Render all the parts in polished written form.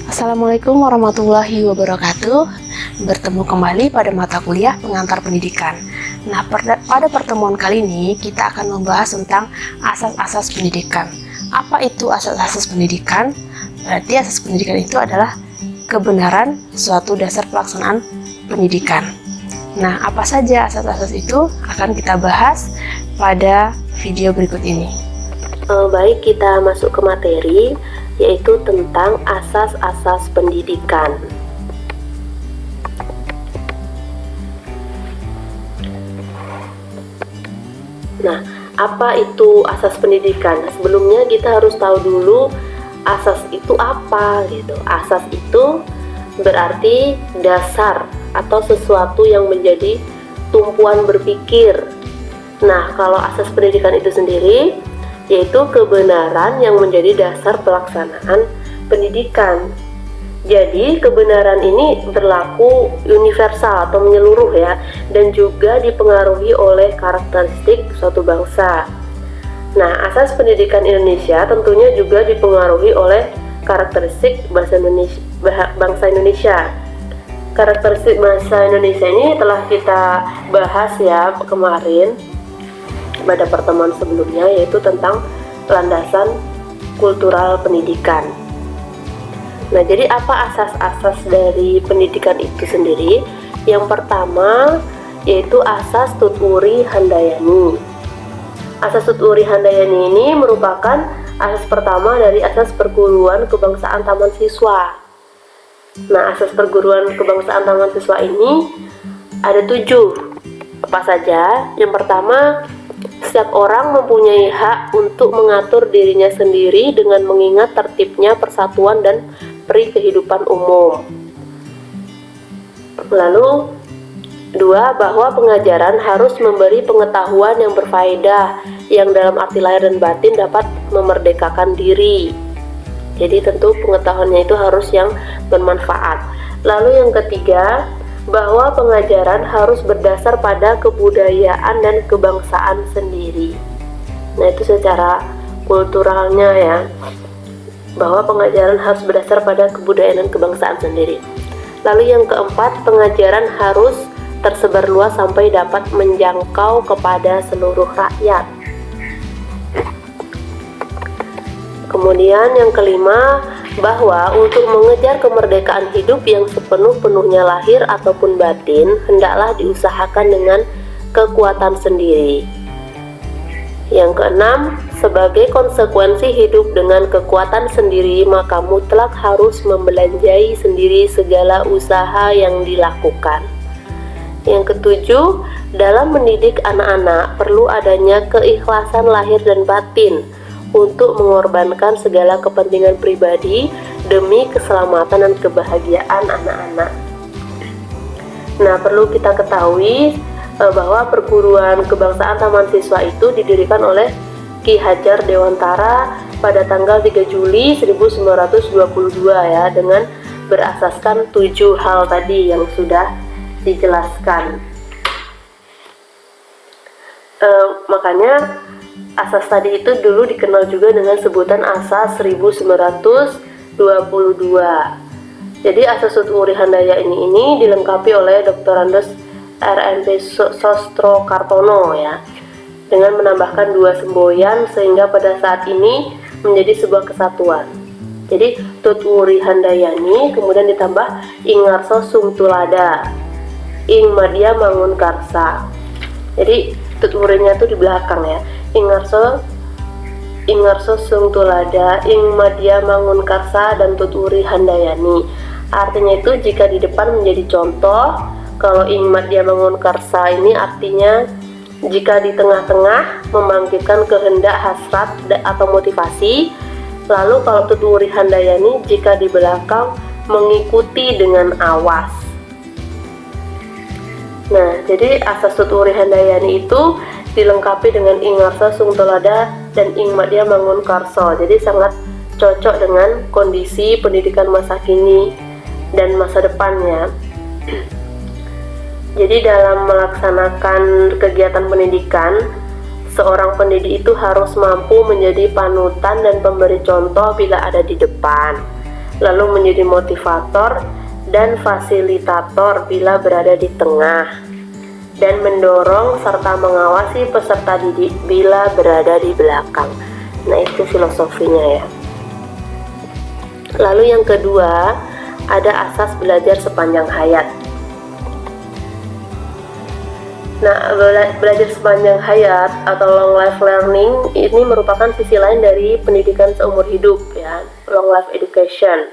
Assalamualaikum warahmatullahi wabarakatuh. Bertemu kembali pada mata kuliah pengantar pendidikan. Nah, pada pertemuan kali ini kita akan membahas tentang asas-asas pendidikan. Apa itu asas-asas pendidikan? Berarti asas pendidikan itu adalah kebenaran suatu dasar pelaksanaan pendidikan. Nah, apa saja asas-asas itu akan kita bahas pada video berikut ini. Baik, kita masuk ke materi, yaitu tentang asas-asas pendidikan. Nah, apa itu asas pendidikan? Sebelumnya kita harus tahu dulu asas itu apa gitu. Asas itu berarti dasar atau sesuatu yang menjadi tumpuan berpikir. Nah, kalau asas pendidikan itu sendiri yaitu kebenaran yang menjadi dasar pelaksanaan pendidikan. Jadi kebenaran ini berlaku universal atau menyeluruh ya, dan juga dipengaruhi oleh karakteristik suatu bangsa. Nah, asas pendidikan Indonesia tentunya juga dipengaruhi oleh karakteristik bangsa Indonesia. Karakteristik bangsa Indonesia ini telah kita bahas ya kemarin pada pertemuan sebelumnya, yaitu tentang landasan kultural pendidikan. Nah, jadi apa asas-asas dari pendidikan itu sendiri? Yang pertama yaitu asas Tuturi Handayani. Asas Tuturi Handayani ini merupakan asas pertama dari asas perguruan kebangsaan taman siswa. Nah, asas perguruan kebangsaan taman siswa ini ada 7. Apa saja? Yang pertama, setiap orang mempunyai hak untuk mengatur dirinya sendiri dengan mengingat tertibnya persatuan dan peri kehidupan umum. Lalu 2, bahwa pengajaran harus memberi pengetahuan yang berfaedah, yang dalam arti lahir dan batin dapat memerdekakan diri. Jadi tentu pengetahuannya itu harus yang bermanfaat. Lalu yang ketiga, bahwa pengajaran harus berdasar pada kebudayaan dan kebangsaan sendiri. Nah, itu secara kulturalnya ya, bahwa pengajaran harus berdasar pada kebudayaan dan kebangsaan sendiri. Lalu yang keempat, pengajaran harus tersebar luas sampai dapat menjangkau kepada seluruh rakyat. Kemudian yang kelima, bahwa untuk mengejar kemerdekaan hidup yang sepenuh-penuhnya lahir ataupun batin, hendaklah diusahakan dengan kekuatan sendiri. Yang keenam, sebagai konsekuensi hidup dengan kekuatan sendiri, maka mutlak harus membelanjai sendiri segala usaha yang dilakukan. Yang ketujuh, dalam mendidik anak-anak perlu adanya keikhlasan lahir dan batin untuk mengorbankan segala kepentingan pribadi demi keselamatan dan kebahagiaan anak-anak. Nah, perlu kita ketahui bahwa perguruan kebangsaan Taman Siswa itu didirikan oleh Ki Hajar Dewantara pada tanggal 3 Juli 1922 ya, dengan berasaskan 7 hal tadi yang sudah dijelaskan. Makanya asas tadi itu dulu dikenal juga dengan sebutan asas 1922. Jadi asas Tuturi Handayani ini dilengkapi oleh Dr. Andes RNP Sostrokartono ya, dengan menambahkan 2 semboyan sehingga pada saat ini menjadi sebuah kesatuan. Jadi Tuturi Handayani kemudian ditambah Ingarso Sungtulada, Ing Madya Mangun Karsa. Jadi tuturinya itu di belakang ya. Ingarso Sungtulada, Ing Madya Mangun Karsa, dan Tuturi Handayani. Artinya itu jika di depan menjadi contoh, kalau Ing Madya Mangun Karsa ini artinya jika di tengah-tengah membangkitkan kehendak, hasrat atau motivasi. Lalu kalau Tuturi Handayani jika di belakang mengikuti dengan awas. Nah, jadi asas Tuturi Handayani itu dilengkapi dengan Ingarso Sungtulada dan Ing Madya Mangun Karsa. Jadi sangat cocok dengan kondisi pendidikan masa kini dan masa depannya. Jadi dalam melaksanakan kegiatan pendidikan, Seorang pendidik itu harus mampu menjadi panutan dan pemberi contoh bila ada di depan, lalu menjadi motivator dan fasilitator bila berada di tengah, dan mendorong serta mengawasi peserta didik bila berada di belakang. Nah, itu filosofinya ya. Lalu yang kedua, ada asas belajar sepanjang hayat. Nah, belajar sepanjang hayat atau long life learning ini merupakan sisi lain dari pendidikan seumur hidup ya, long life education.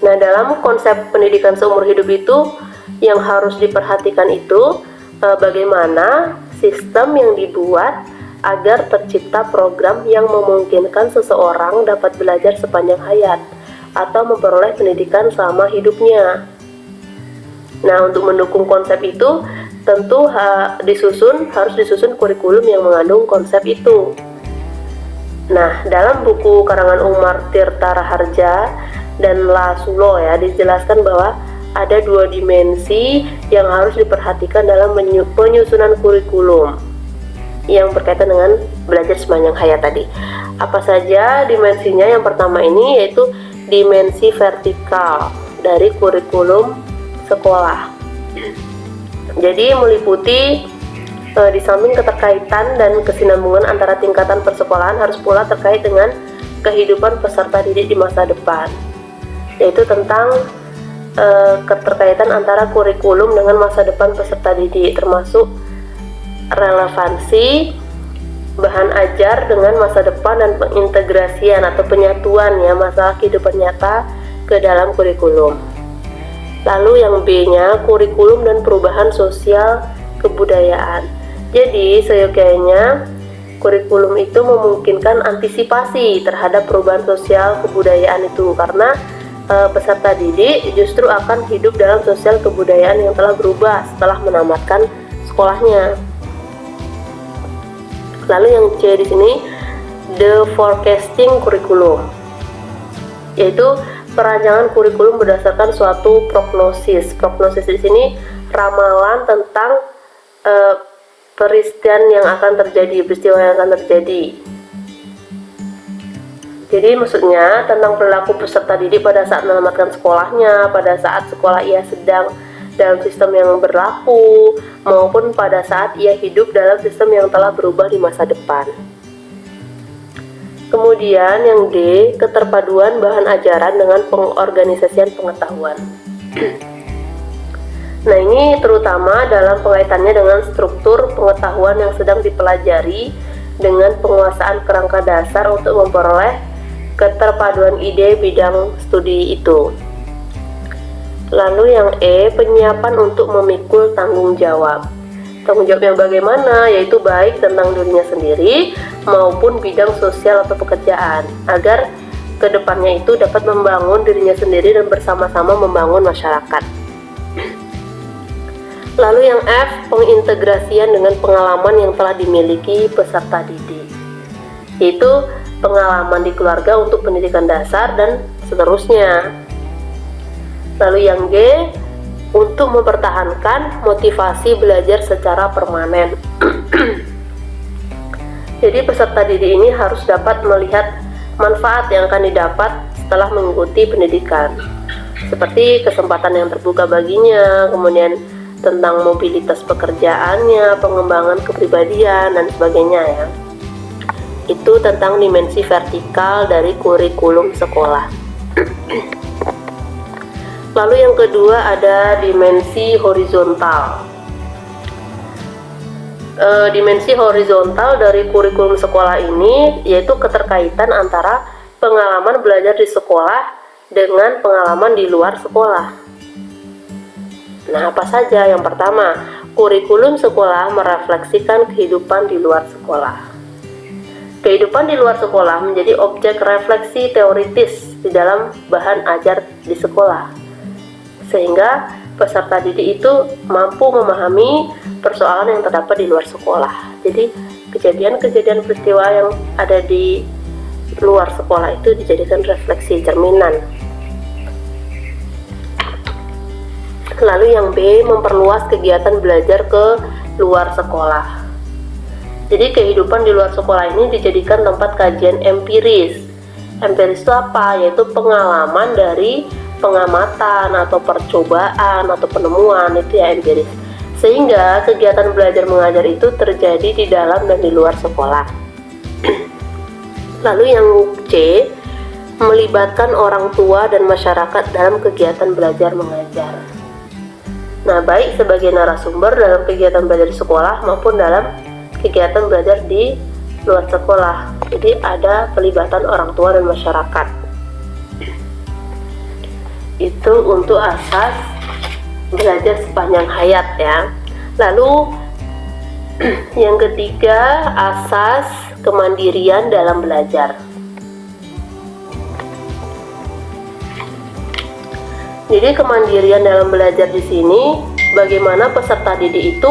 Nah, dalam konsep pendidikan seumur hidup itu yang harus diperhatikan itu bagaimana sistem yang dibuat agar tercipta program yang memungkinkan seseorang dapat belajar sepanjang hayat atau memperoleh pendidikan selama hidupnya. Nah, untuk mendukung konsep itu tentu harus disusun kurikulum yang mengandung konsep itu. Nah, dalam buku karangan Umar Tirta Raharja dan Lasulo ya dijelaskan bahwa ada 2 dimensi yang harus diperhatikan dalam penyusunan kurikulum yang berkaitan dengan belajar sepanjang hayat tadi. Apa saja dimensinya? Yang pertama ini yaitu dimensi vertikal dari kurikulum sekolah. Jadi meliputi di samping keterkaitan dan kesinambungan antara tingkatan persekolahan, harus pula terkait dengan kehidupan peserta didik di masa depan, yaitu tentang keterkaitan antara kurikulum dengan masa depan peserta didik, termasuk relevansi bahan ajar dengan masa depan dan pengintegrasian atau penyatuan ya masalah kehidupan nyata ke dalam kurikulum. Lalu yang B-nya, kurikulum dan perubahan sosial kebudayaan. Jadi seyogyanya kurikulum itu memungkinkan antisipasi terhadap perubahan sosial kebudayaan itu, karena peserta didik justru akan hidup dalam sosial kebudayaan yang telah berubah setelah menamatkan sekolahnya. Lalu yang C di sini, the forecasting curriculum, yaitu perancangan kurikulum berdasarkan suatu prognosis. Prognosis di sini ramalan tentang peristiwa yang akan terjadi. Jadi maksudnya tentang perilaku peserta didik pada saat menamatkan sekolahnya, pada saat sekolah ia sedang dalam sistem yang berlaku, maupun pada saat ia hidup dalam sistem yang telah berubah di masa depan. Kemudian yang D, keterpaduan bahan ajaran dengan pengorganisasian pengetahuan. Nah, ini terutama dalam pengaitanya dengan struktur pengetahuan yang sedang dipelajari dengan penguasaan kerangka dasar untuk memperoleh keterpaduan ide bidang studi itu. Lalu yang E, penyiapan untuk memikul tanggung jawab. Tanggung jawab yang bagaimana, yaitu baik tentang dirinya sendiri maupun bidang sosial atau pekerjaan, agar kedepannya itu dapat membangun dirinya sendiri dan bersama-sama membangun masyarakat. Lalu yang F, pengintegrasian dengan pengalaman yang telah dimiliki peserta didik, yaitu pengalaman di keluarga untuk pendidikan dasar dan seterusnya. Lalu yang G, untuk mempertahankan motivasi belajar secara permanen. Jadi peserta didik ini harus dapat melihat manfaat yang akan didapat setelah mengikuti pendidikan, seperti kesempatan yang terbuka baginya, kemudian tentang mobilitas pekerjaannya, pengembangan kepribadian, dan sebagainya ya. Itu tentang dimensi vertikal dari kurikulum sekolah. Lalu yang kedua ada dimensi horizontal. Dimensi horizontal dari kurikulum sekolah ini yaitu keterkaitan antara pengalaman belajar di sekolah dengan pengalaman di luar sekolah. Nah, apa saja? Yang pertama, kurikulum sekolah merefleksikan kehidupan di luar sekolah. Kehidupan di luar sekolah menjadi objek refleksi teoritis di dalam bahan ajar di sekolah, sehingga peserta didik itu mampu memahami persoalan yang terdapat di luar sekolah. Jadi kejadian-kejadian peristiwa yang ada di luar sekolah itu dijadikan refleksi cerminan. Lalu yang B, memperluas kegiatan belajar ke luar sekolah. Jadi kehidupan di luar sekolah ini dijadikan tempat kajian empiris. Empiris itu apa? Yaitu pengalaman dari pengamatan atau percobaan atau penemuan, itu ya empiris. Sehingga kegiatan belajar mengajar itu terjadi di dalam dan di luar sekolah. Lalu yang C, melibatkan orang tua dan masyarakat dalam kegiatan belajar mengajar. Nah, baik sebagai narasumber dalam kegiatan belajar di sekolah maupun dalam kegiatan belajar di luar sekolah. Jadi ada pelibatan orang tua dan masyarakat. Itu untuk asas belajar sepanjang hayat ya. Lalu yang ketiga, asas kemandirian dalam belajar. Jadi kemandirian dalam belajar di sini, bagaimana peserta didik itu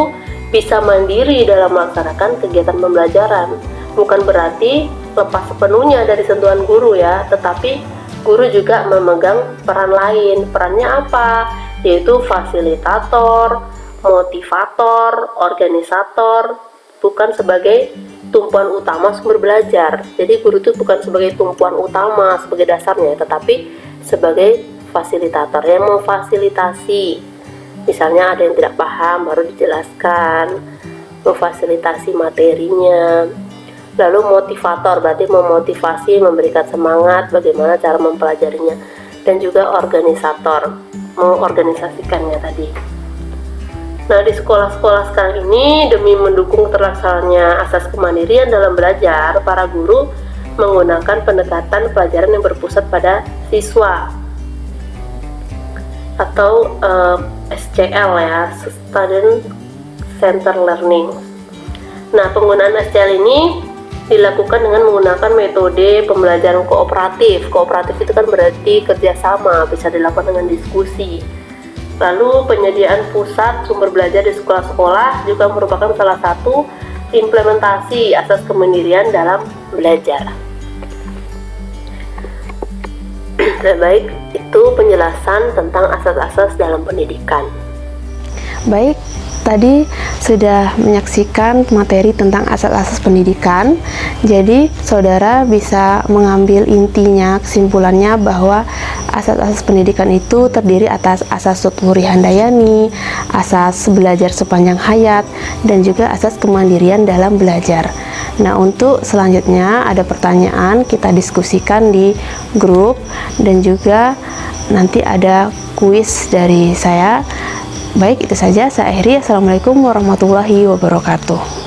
bisa mandiri dalam melaksanakan kegiatan pembelajaran. Bukan berarti lepas sepenuhnya dari sentuhan guru ya, tetapi guru juga memegang peran lain. Perannya apa? Yaitu fasilitator, motivator, organisator, bukan sebagai tumpuan utama sumber belajar. Jadi guru itu bukan sebagai tumpuan utama sebagai dasarnya, tetapi sebagai fasilitator yang memfasilitasi. Misalnya ada yang tidak paham baru dijelaskan, memfasilitasi materinya. Lalu motivator berarti memotivasi, memberikan semangat bagaimana cara mempelajarinya. Dan juga organisator, mengorganisasikannya tadi. Nah, di sekolah-sekolah sekarang ini demi mendukung terlaksananya asas kemandirian dalam belajar, para guru menggunakan pendekatan pelajaran yang berpusat pada siswa atau SCL ya, Student Center Learning. Nah, penggunaan SCL ini dilakukan dengan menggunakan metode pembelajaran kooperatif. Kooperatif itu kan berarti kerjasama, bisa dilakukan dengan diskusi. Lalu penyediaan pusat sumber belajar di sekolah-sekolah juga merupakan salah satu implementasi asas kemandirian dalam belajar. Nah, baik, itu penjelasan tentang asas-asas dalam pendidikan. Baik, tadi sudah menyaksikan materi tentang asas-asas pendidikan. Jadi, saudara bisa mengambil intinya, kesimpulannya bahwa asas-asas pendidikan itu terdiri atas asas Tutwuri Handayani, asas belajar sepanjang hayat, dan juga asas kemandirian dalam belajar. Nah, untuk selanjutnya ada pertanyaan, kita diskusikan di grup, dan juga nanti ada kuis dari saya. Baik, itu saja. Saya akhiri. Assalamualaikum warahmatullahi wabarakatuh.